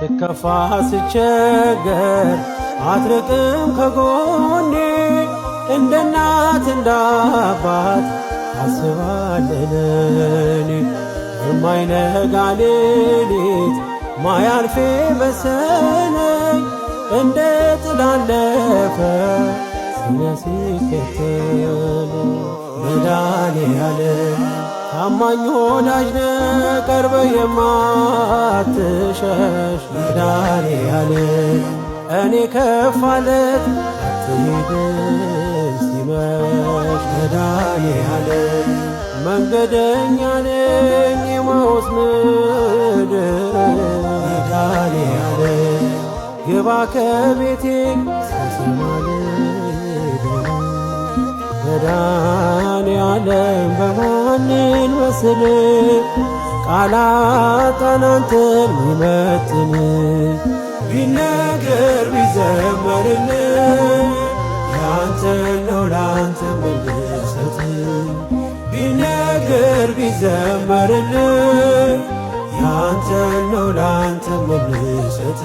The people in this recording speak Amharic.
ስከፋ ስቸገር አትርቅም ከጎኔ እንደ እናት እንደ አባት አስባለለኔ የማይነጋ ሌሊት ማያልፌ በሰነኝ እንደ ጥላለፈ ሲከተል መድኃኔዓለም ታማኝ ወዳጅ ነህ ቀርበህ የማትሸሽ መድኃኔዓለም እኔ ከፋለት አትሂድም ሲመሽ መድኃኔዓለም መንገደኛ ነኝ የማውስ ምድር መድኃኔዓለም ግባ ከቤቴ ሳሰማልኝ መድኃኔዓለም በማንን መስል ቃላት አንተን ሚመጥን ቢነገር ቢዘመርልህ ያንተ ነው ላንተ መልሰት ቢነገር ቢዘመርልህ ያንተ ነው ላንተ መልሰት